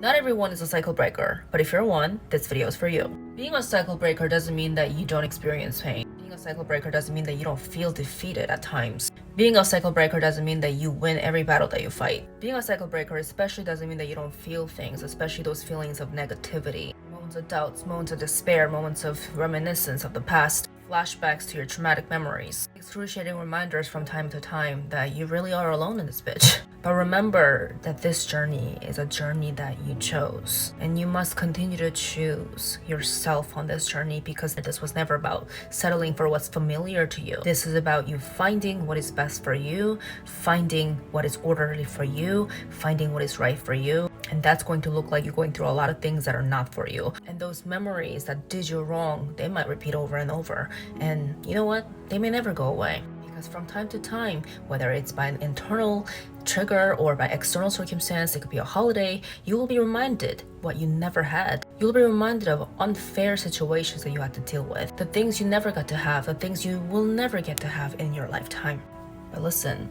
Not everyone is a cycle breaker, but if you're one, this video is for you. Being a cycle breaker doesn't mean that you don't experience pain. Being a cycle breaker doesn't mean that you don't feel defeated at times. Being a cycle breaker doesn't mean that you win every battle that you fight. Being a cycle breaker especially doesn't mean that you don't feel things, especially those feelings of negativity. Moments of doubts, moments of despair, moments of reminiscence of the past, flashbacks to your traumatic memories, excruciating reminders from time to time that you really are alone in this bitch. But remember that this journey is a journey that you chose, and you must continue to choose yourself on this journey, because this was never about settling for what's familiar to you. This is about you finding what is best for you, finding what is orderly for you, finding what is right for you. And that's going to look like you're going through a lot of things that are not for you. And those memories that did you wrong, they might repeat over and over. And you know what? They may never go away. Because from time to time, whether it's by an internal trigger or by external circumstance, it could be a holiday, you will be reminded what you never had. You'll be reminded of unfair situations that you had to deal with, the things you never got to have, the things you will never get to have in your lifetime. But listen,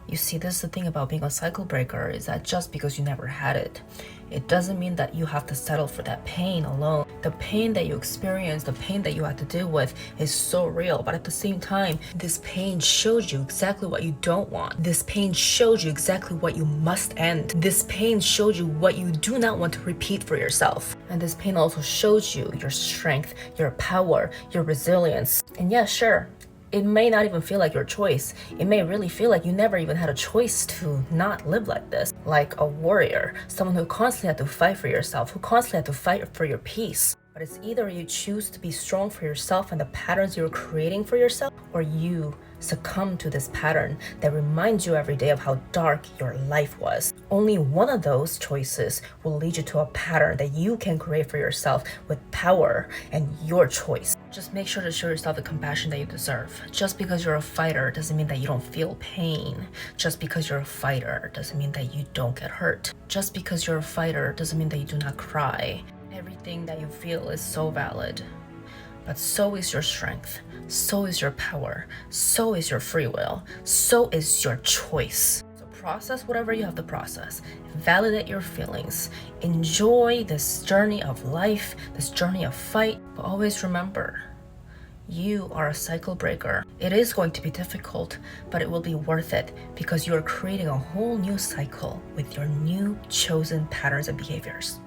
you see, this is the thing about being a cycle breaker, is that just because you never had it, it doesn't mean that you have to settle for that pain alone. The pain that you experience, the pain that you have to deal with is so real, but at the same time, this pain shows you exactly what you don't want. This pain shows you exactly what you must end. This pain shows you what you do not want to repeat for yourself. And this pain also shows you your strength, your power, your resilience. And yeah, sure, it may not even feel like your choice. It may really feel like you never even had a choice to not live like this. Like a warrior, someone who constantly had to fight for yourself, who constantly had to fight for your peace. But it's either you choose to be strong for yourself and the patterns you're creating for yourself, or you succumb to this pattern that reminds you every day of how dark your life was. Only one of those choices will lead you to a pattern that you can create for yourself with power and your choice. Just make sure to show yourself the compassion that you deserve. Just because you're a fighter doesn't mean that you don't feel pain. Just because you're a fighter doesn't mean that you don't get hurt. Just because you're a fighter doesn't mean that you do not cry. Everything that you feel is so valid. But so is your strength, so is your power, so is your free will, so is your choice. So process whatever you have to process, validate your feelings, enjoy this journey of life, this journey of fight, but always remember, you are a cycle breaker. It is going to be difficult, but it will be worth it, because you are creating a whole new cycle with your new chosen patterns and behaviors.